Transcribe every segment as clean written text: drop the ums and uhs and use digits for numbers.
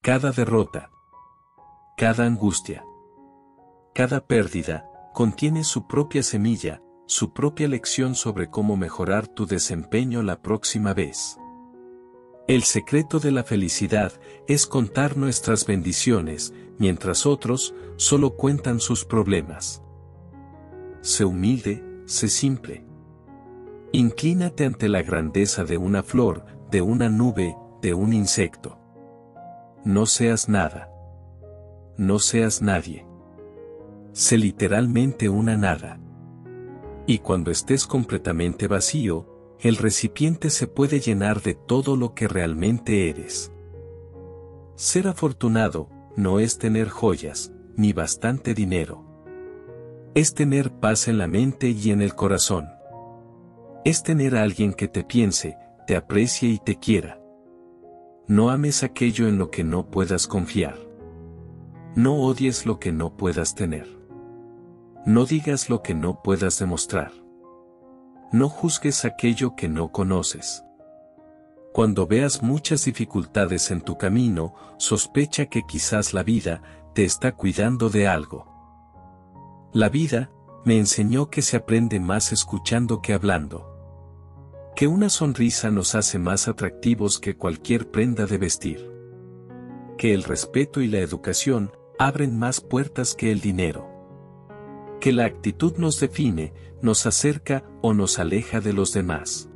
Cada derrota, cada angustia, cada pérdida, contiene su propia semilla, su propia lección sobre cómo mejorar tu desempeño la próxima vez. El secreto de la felicidad es contar nuestras bendiciones, mientras otros solo cuentan sus problemas. Sé humilde, sé simple. Inclínate ante la grandeza de una flor, de una nube, de un insecto. No seas nada. No seas nadie. Sé literalmente una nada. Y cuando estés completamente vacío, el recipiente se puede llenar de todo lo que realmente eres. Ser afortunado no es tener joyas, ni bastante dinero. Es tener paz en la mente y en el corazón. Es tener a alguien que te piense, te aprecie y te quiera. No ames aquello en lo que no puedas confiar. No odies lo que no puedas tener. No digas lo que no puedas demostrar. No juzgues aquello que no conoces. Cuando veas muchas dificultades en tu camino, sospecha que quizás la vida te está cuidando de algo. La vida me enseñó que se aprende más escuchando que hablando. Que una sonrisa nos hace más atractivos que cualquier prenda de vestir. Que el respeto y la educación abren más puertas que el dinero. Que la actitud nos define, nos acerca o nos aleja de los demás.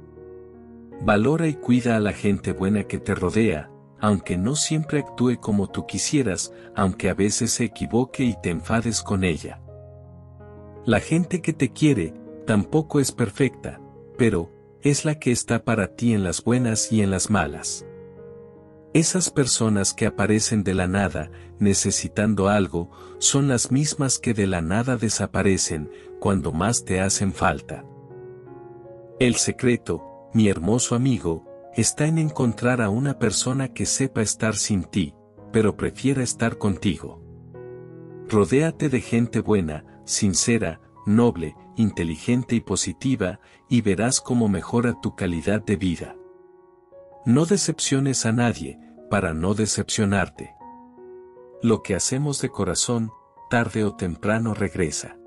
Valora y cuida a la gente buena que te rodea, aunque no siempre actúe como tú quisieras, aunque a veces se equivoque y te enfades con ella. La gente que te quiere, tampoco es perfecta, pero es la que está para ti en las buenas y en las malas. Esas personas que aparecen de la nada, necesitando algo, son las mismas que de la nada desaparecen, cuando más te hacen falta. El secreto, mi hermoso amigo, está en encontrar a una persona que sepa estar sin ti, pero prefiera estar contigo. Rodéate de gente buena, sincera, noble, inteligente y positiva, y verás cómo mejora tu calidad de vida. No decepciones a nadie, para no decepcionarte. Lo que hacemos de corazón, tarde o temprano regresa.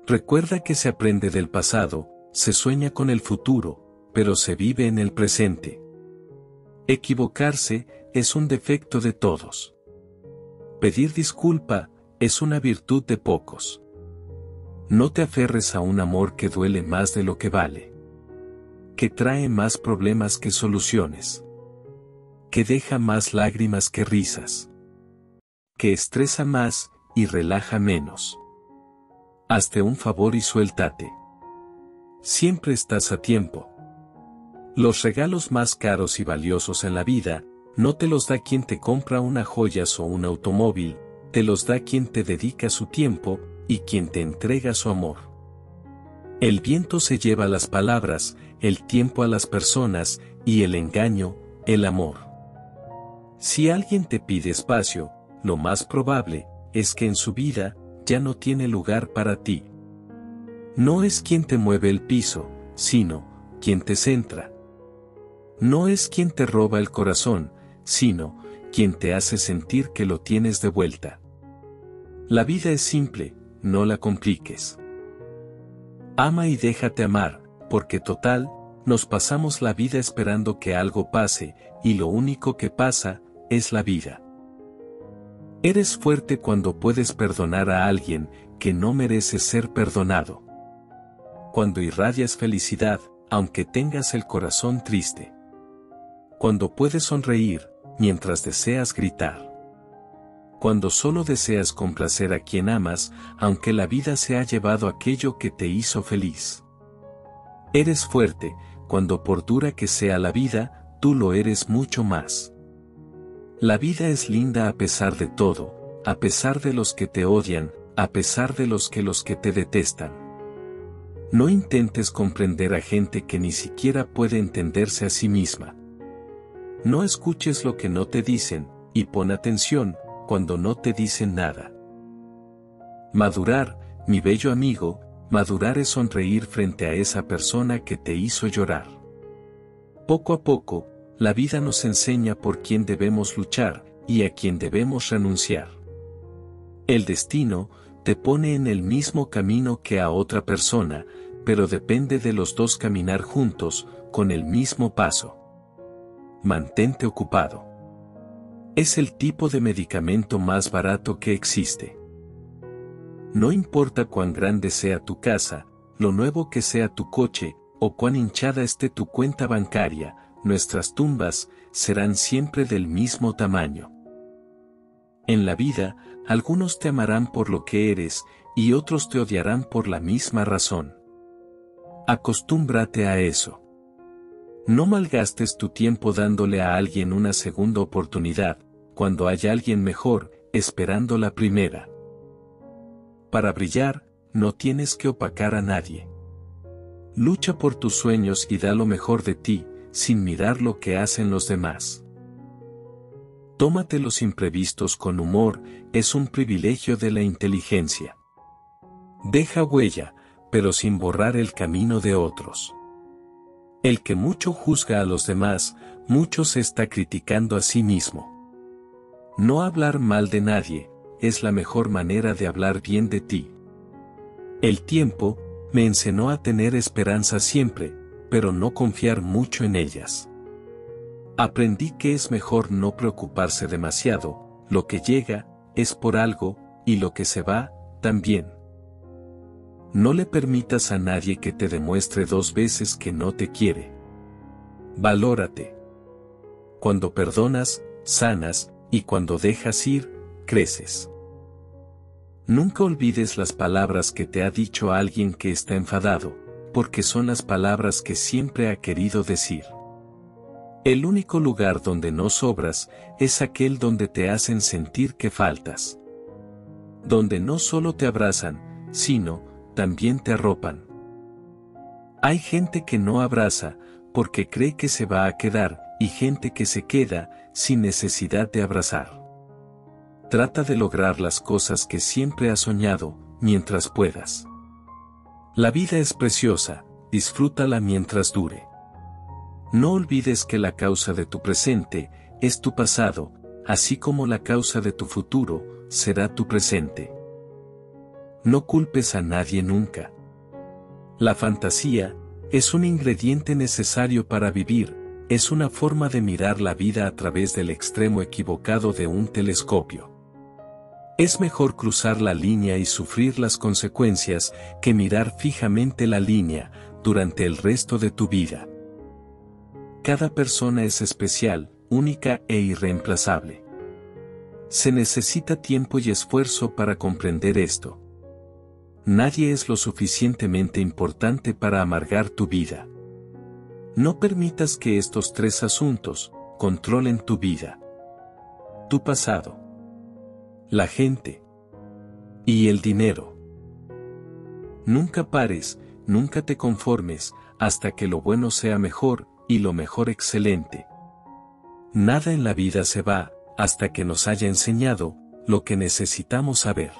Recuerda que se aprende del pasado, se sueña con el futuro, pero se vive en el presente. Equivocarse es un defecto de todos. Pedir disculpa es una virtud de pocos. No te aferres a un amor que duele más de lo que vale. Que trae más problemas que soluciones. Que deja más lágrimas que risas. Que estresa más y relaja menos. Hazte un favor y suéltate. Siempre estás a tiempo. Los regalos más caros y valiosos en la vida, no te los da quien te compra unas joyas o un automóvil, te los da quien te dedica su tiempo, y quien te entrega su amor. El viento se lleva las palabras, el tiempo a las personas, y el engaño, el amor. Si alguien te pide espacio, lo más probable es que en su vida ya no tiene lugar para ti. No es quien te mueve el piso, sino quien te centra. No es quien te roba el corazón, sino quien te hace sentir que lo tienes de vuelta. La vida es simple, no la compliques. Ama y déjate amar, porque total, nos pasamos la vida esperando que algo pase, y lo único que pasa, es la vida. Eres fuerte cuando puedes perdonar a alguien que no merece ser perdonado. Cuando irradias felicidad, aunque tengas el corazón triste. Cuando puedes sonreír, mientras deseas gritar. Cuando solo deseas complacer a quien amas, aunque la vida se ha llevado aquello que te hizo feliz. Eres fuerte, cuando por dura que sea la vida, tú lo eres mucho más. La vida es linda a pesar de todo, a pesar de los que te odian, a pesar de los que te detestan. No intentes comprender a gente que ni siquiera puede entenderse a sí misma. No escuches lo que no te dicen, y pon atención cuando no te dicen nada. Madurar, mi bello amigo, madurar es sonreír frente a esa persona que te hizo llorar. Poco a poco, la vida nos enseña por quién debemos luchar, y a quien debemos renunciar. El destino te pone en el mismo camino que a otra persona, pero depende de los dos caminar juntos, con el mismo paso. Mantente ocupado. Es el tipo de medicamento más barato que existe. No importa cuán grande sea tu casa, lo nuevo que sea tu coche, o cuán hinchada esté tu cuenta bancaria, nuestras tumbas serán siempre del mismo tamaño. En la vida, algunos te amarán por lo que eres, y otros te odiarán por la misma razón. Acostúmbrate a eso. No malgastes tu tiempo dándole a alguien una segunda oportunidad, cuando hay alguien mejor, esperando la primera. Para brillar, no tienes que opacar a nadie. Lucha por tus sueños y da lo mejor de ti, sin mirar lo que hacen los demás. Tómate los imprevistos con humor, es un privilegio de la inteligencia. Deja huella, pero sin borrar el camino de otros. El que mucho juzga a los demás, mucho se está criticando a sí mismo. No hablar mal de nadie, es la mejor manera de hablar bien de ti. El tiempo me enseñó a tener esperanza siempre, pero no confiar mucho en ellas. Aprendí que es mejor no preocuparse demasiado, lo que llega, es por algo, y lo que se va, también. No le permitas a nadie que te demuestre 2 veces que no te quiere. Valórate. Cuando perdonas, sanas, y cuando dejas ir, creces. Nunca olvides las palabras que te ha dicho alguien que está enfadado, porque son las palabras que siempre ha querido decir. El único lugar donde no sobras, es aquel donde te hacen sentir que faltas. Donde no solo te abrazan, sino, también te arropan. Hay gente que no abraza, porque cree que se va a quedar, y gente que se queda, sin necesidad de abrazar. Trata de lograr las cosas que siempre has soñado, mientras puedas. La vida es preciosa, disfrútala mientras dure. No olvides que la causa de tu presente, es tu pasado, así como la causa de tu futuro, será tu presente. No culpes a nadie nunca. La fantasía, es un ingrediente necesario para vivir, es una forma de mirar la vida a través del extremo equivocado de un telescopio. Es mejor cruzar la línea y sufrir las consecuencias, que mirar fijamente la línea, durante el resto de tu vida. Cada persona es especial, única e irreemplazable. Se necesita tiempo y esfuerzo para comprender esto. Nadie es lo suficientemente importante para amargar tu vida. No permitas que estos 3 asuntos controlen tu vida. Tu pasado, la gente y el dinero. Nunca pares, nunca te conformes, hasta que lo bueno sea mejor, y lo mejor excelente. Nada en la vida se va, hasta que nos haya enseñado lo que necesitamos saber.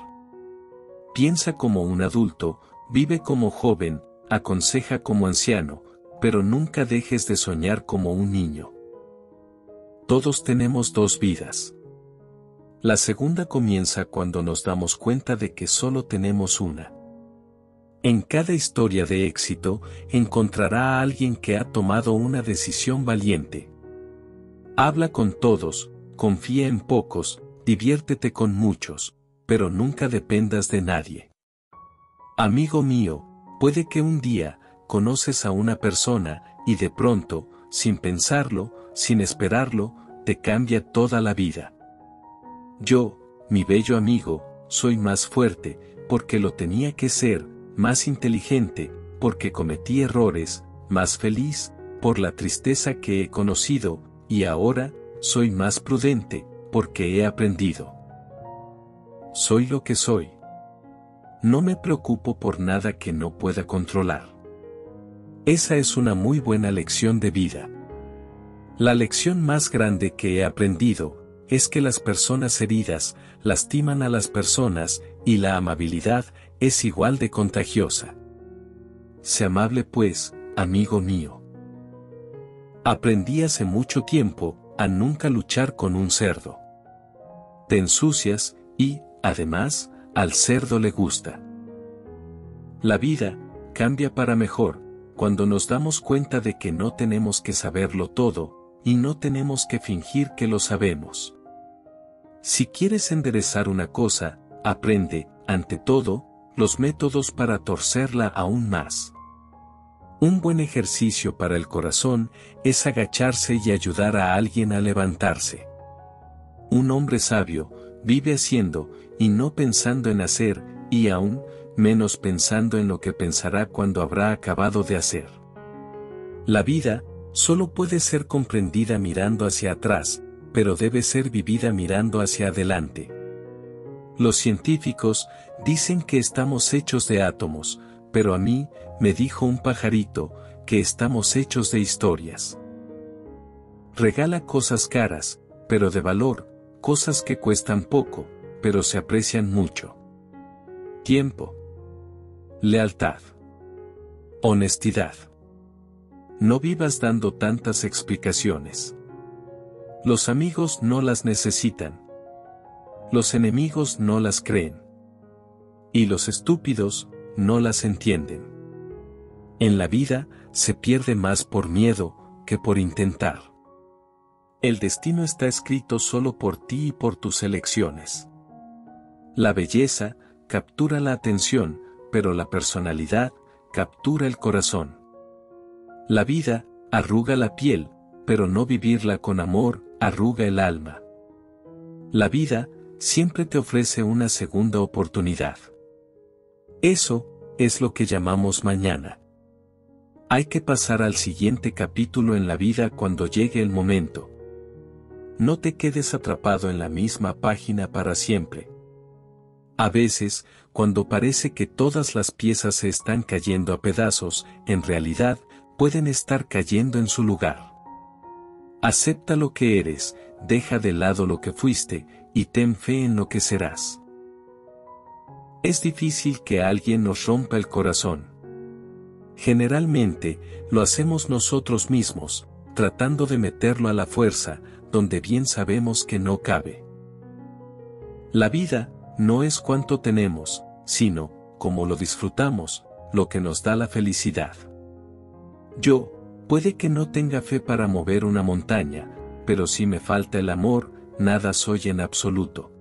Piensa como un adulto, vive como joven, aconseja como anciano, pero nunca dejes de soñar como un niño. Todos tenemos 2 vidas. La segunda comienza cuando nos damos cuenta de que solo tenemos una. En cada historia de éxito, encontrará a alguien que ha tomado una decisión valiente. Habla con todos, confía en pocos, diviértete con muchos, pero nunca dependas de nadie. Amigo mío, puede que un día, conoces a una persona, y de pronto, sin pensarlo, sin esperarlo, te cambia toda la vida. Yo, mi bello amigo, soy más fuerte, porque lo tenía que ser, más inteligente, porque cometí errores, más feliz, por la tristeza que he conocido, y ahora, soy más prudente, porque he aprendido. Soy lo que soy. No me preocupo por nada que no pueda controlar. Esa es una muy buena lección de vida. La lección más grande que he aprendido, es que las personas heridas, lastiman a las personas, y la amabilidad, es igual de contagiosa. Sé amable pues, amigo mío. Aprendí hace mucho tiempo, a nunca luchar con un cerdo. te ensucias y, además, al cerdo le gusta. La vida cambia para mejor cuando nos damos cuenta de que no tenemos que saberlo todo, y no tenemos que fingir que lo sabemos. Si quieres enderezar una cosa, aprende, ante todo, los métodos para torcerla aún más. Un buen ejercicio para el corazón es agacharse y ayudar a alguien a levantarse. Un hombre sabio vive haciendo, y no pensando en hacer, y aún menos pensando en lo que pensará cuando habrá acabado de hacer. La vida solo puede ser comprendida mirando hacia atrás, pero debe ser vivida mirando hacia adelante. Los científicos dicen que estamos hechos de átomos, pero a mí, me dijo un pajarito, que estamos hechos de historias. Regala cosas caras, pero de valor, cosas que cuestan poco, pero se aprecian mucho. Tiempo. Lealtad. Honestidad. No vivas dando tantas explicaciones. Los amigos no las necesitan. Los enemigos no las creen. Y los estúpidos no las entienden. En la vida se pierde más por miedo que por intentar. El destino está escrito solo por ti y por tus elecciones. La belleza captura la atención, pero la personalidad captura el corazón. La vida arruga la piel, pero no vivirla con amor arruga el alma. La vida siempre te ofrece una segunda oportunidad. Eso es lo que llamamos mañana. Hay que pasar al siguiente capítulo en la vida cuando llegue el momento. No te quedes atrapado en la misma página para siempre. A veces, cuando parece que todas las piezas se están cayendo a pedazos, en realidad, pueden estar cayendo en su lugar. Acepta lo que eres, deja de lado lo que fuiste, y ten fe en lo que serás. Es difícil que alguien nos rompa el corazón. Generalmente, lo hacemos nosotros mismos, tratando de meterlo a la fuerza, donde bien sabemos que no cabe. La vida no es cuánto tenemos, sino, cómo lo disfrutamos, lo que nos da la felicidad. Yo, puede que no tenga fe para mover una montaña, pero si me falta el amor, nada soy en absoluto.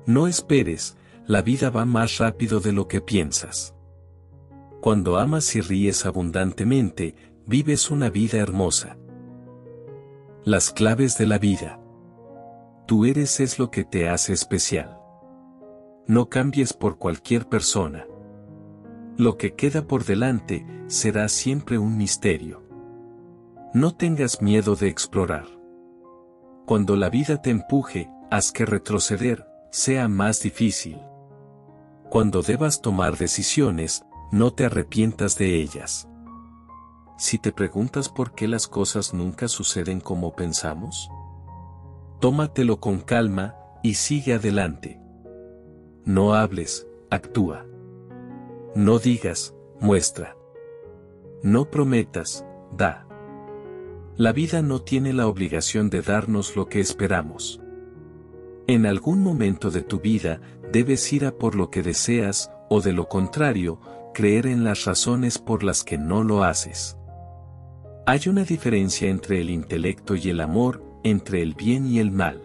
No esperes, la vida va más rápido de lo que piensas. Cuando amas y ríes abundantemente, vives una vida hermosa. Las claves de la vida. Tú eres es lo que te hace especial. No cambies por cualquier persona. Lo que queda por delante será siempre un misterio. No tengas miedo de explorar. Cuando la vida te empuje, haz que retroceder sea más difícil. Cuando debas tomar decisiones, no te arrepientas de ellas. Si te preguntas por qué las cosas nunca suceden como pensamos, tómatelo con calma y sigue adelante. No hables, actúa. No digas, muestra. No prometas, da. La vida no tiene la obligación de darnos lo que esperamos. En algún momento de tu vida, debes ir a por lo que deseas, o de lo contrario, creer en las razones por las que no lo haces. Hay una diferencia entre el intelecto y el amor, entre el bien y el mal.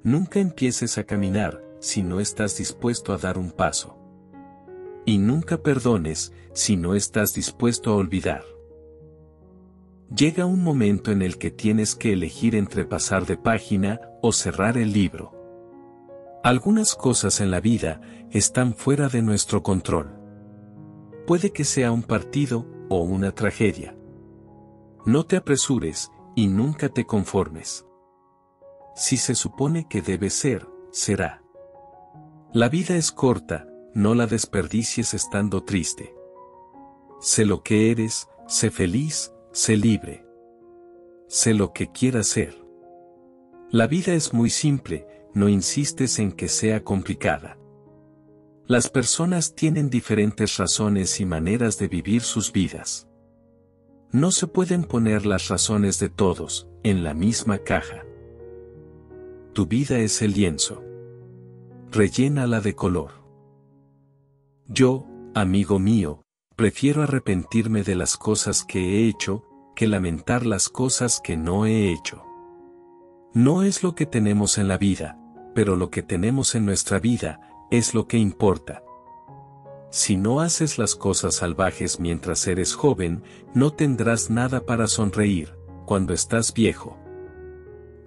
Nunca empieces a caminar, si no estás dispuesto a dar un paso. Y nunca perdones, si no estás dispuesto a olvidar. Llega un momento en el que tienes que elegir entre pasar de página o cerrar el libro. Algunas cosas en la vida están fuera de nuestro control. Puede que sea un partido o una tragedia. No te apresures y nunca te conformes. Si se supone que debe ser, será. La vida es corta, no la desperdicies estando triste. Sé lo que eres, sé feliz, sé libre. Sé lo que quieras ser. La vida es muy simple, no insistes en que sea complicada. Las personas tienen diferentes razones y maneras de vivir sus vidas. No se pueden poner las razones de todos en la misma caja. Tu vida es el lienzo. Rellénala de color. Yo, amigo mío, prefiero arrepentirme de las cosas que he hecho, que lamentar las cosas que no he hecho. No es lo que tenemos en la vida, pero lo que tenemos en nuestra vida, es lo que importa. Si no haces las cosas salvajes mientras eres joven, no tendrás nada para sonreír, cuando estás viejo.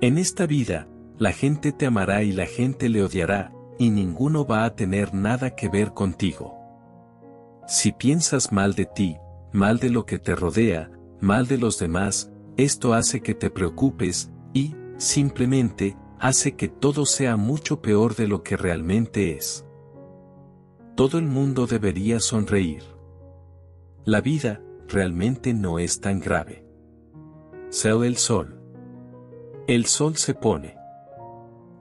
En esta vida, la gente te amará y la gente le odiará, y ninguno va a tener nada que ver contigo. Si piensas mal de ti, mal de lo que te rodea, mal de los demás, esto hace que te preocupes, y, simplemente, hace que todo sea mucho peor de lo que realmente es. Todo el mundo debería sonreír. La vida, realmente no es tan grave. Sale el sol. El sol se pone.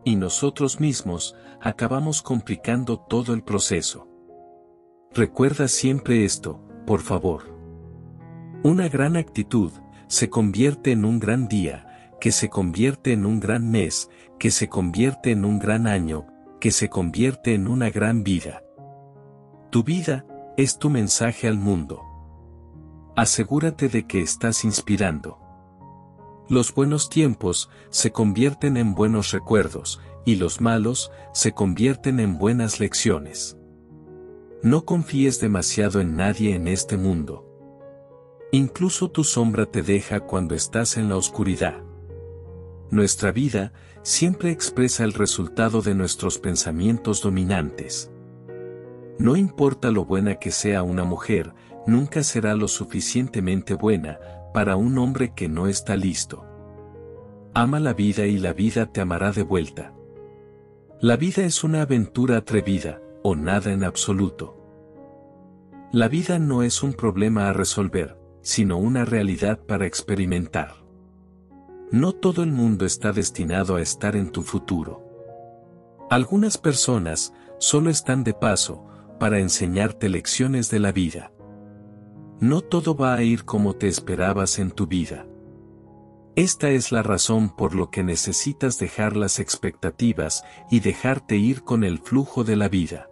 Y nosotros mismos, acabamos complicando todo el proceso. Recuerda siempre esto, por favor. Una gran actitud, se convierte en un gran día, que se convierte en un gran mes, que se convierte en un gran año, que se convierte en una gran vida. Tu vida, es tu mensaje al mundo. Asegúrate de que estás inspirando. Los buenos tiempos, se convierten en buenos recuerdos, y los malos, se convierten en buenas lecciones. No confíes demasiado en nadie en este mundo. Incluso tu sombra te deja cuando estás en la oscuridad. Nuestra vida, siempre expresa el resultado de nuestros pensamientos dominantes. No importa lo buena que sea una mujer, nunca será lo suficientemente buena, para un hombre que no está listo. Ama la vida y la vida te amará de vuelta. La vida es una aventura atrevida, o nada en absoluto. La vida no es un problema a resolver, sino una realidad para experimentar. No todo el mundo está destinado a estar en tu futuro. Algunas personas, solo están de paso, para enseñarte lecciones de la vida. No todo va a ir como te esperabas en tu vida. Esta es la razón por lo que necesitas dejar las expectativas y dejarte ir con el flujo de la vida.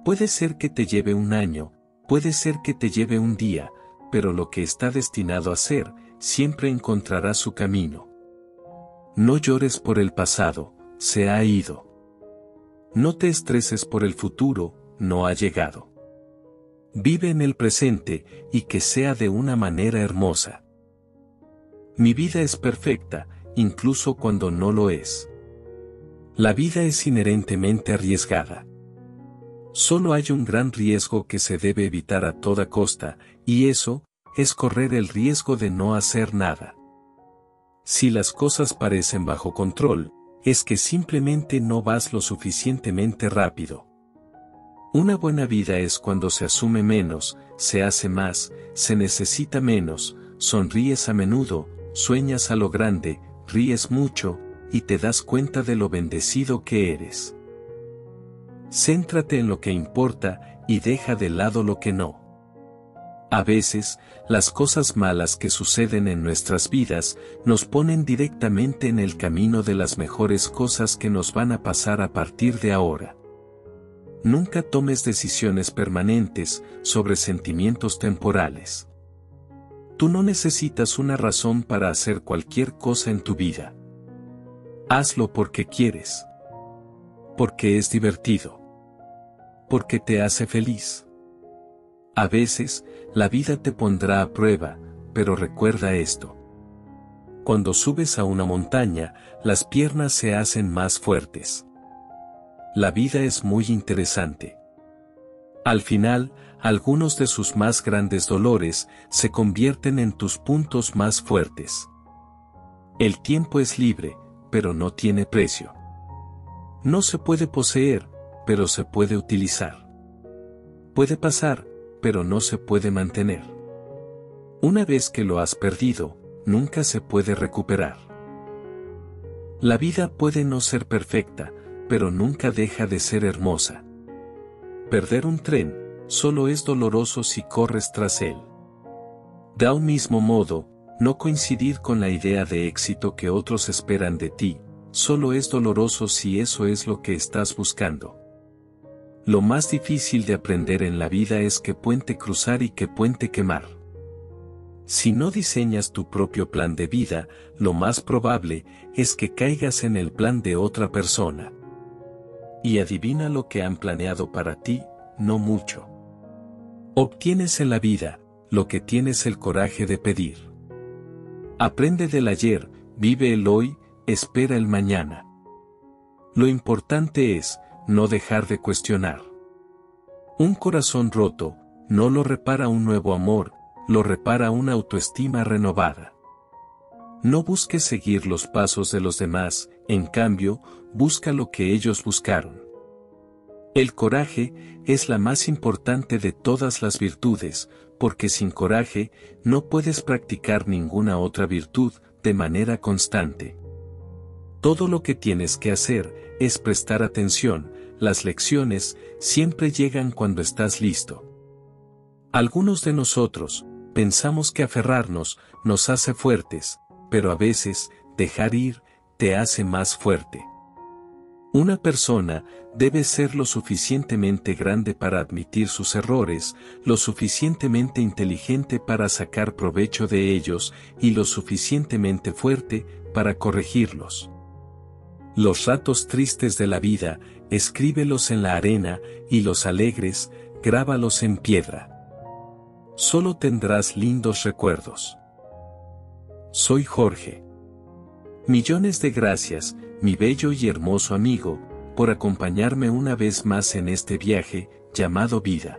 Puede ser que te lleve un año, puede ser que te lleve un día, pero lo que está destinado a ser, siempre encontrará su camino. No llores por el pasado, se ha ido. No te estreses por el futuro, no ha llegado. Vive en el presente, y que sea de una manera hermosa. Mi vida es perfecta, incluso cuando no lo es. La vida es inherentemente arriesgada. Solo hay un gran riesgo que se debe evitar a toda costa, y eso, es correr el riesgo de no hacer nada. Si las cosas parecen bajo control, es que simplemente no vas lo suficientemente rápido. Una buena vida es cuando se asume menos, se hace más, se necesita menos, sonríes a menudo, sueñas a lo grande, ríes mucho, y te das cuenta de lo bendecido que eres. Céntrate en lo que importa, y deja de lado lo que no. A veces, las cosas malas que suceden en nuestras vidas, nos ponen directamente en el camino de las mejores cosas que nos van a pasar a partir de ahora. Nunca tomes decisiones permanentes sobre sentimientos temporales. Tú no necesitas una razón para hacer cualquier cosa en tu vida. Hazlo porque quieres. Porque es divertido. Porque te hace feliz. A veces, la vida te pondrá a prueba, pero recuerda esto. Cuando subes a una montaña, las piernas se hacen más fuertes. La vida es muy interesante. Al final, algunos de sus más grandes dolores se convierten en tus puntos más fuertes. El tiempo es libre, pero no tiene precio. No se puede poseer, pero se puede utilizar. Puede pasar, pero no se puede mantener. Una vez que lo has perdido, nunca se puede recuperar. La vida puede no ser perfecta, pero nunca deja de ser hermosa. Perder un tren, solo es doloroso si corres tras él. De un mismo modo, no coincidir con la idea de éxito que otros esperan de ti, solo es doloroso si eso es lo que estás buscando. Lo más difícil de aprender en la vida es qué puente cruzar y qué puente quemar. Si no diseñas tu propio plan de vida, lo más probable es que caigas en el plan de otra persona. Y adivina lo que han planeado para ti, no mucho. Obtienes en la vida lo que tienes el coraje de pedir. Aprende del ayer, vive el hoy, espera el mañana. Lo importante es no dejar de cuestionar. Un corazón roto no lo repara un nuevo amor, lo repara una autoestima renovada. No busques seguir los pasos de los demás, en cambio, busca lo que ellos buscaron. El coraje es la más importante de todas las virtudes, porque sin coraje no puedes practicar ninguna otra virtud de manera constante. Todo lo que tienes que hacer es prestar atención, las lecciones siempre llegan cuando estás listo. Algunos de nosotros pensamos que aferrarnos nos hace fuertes, pero a veces dejar ir te hace más fuerte. Una persona debe ser lo suficientemente grande para admitir sus errores, lo suficientemente inteligente para sacar provecho de ellos y lo suficientemente fuerte para corregirlos. Los ratos tristes de la vida, escríbelos en la arena y los alegres, grábalos en piedra. Solo tendrás lindos recuerdos. Soy Jorge. Millones de gracias, mi bello y hermoso amigo, por acompañarme una vez más en este viaje, llamado vida.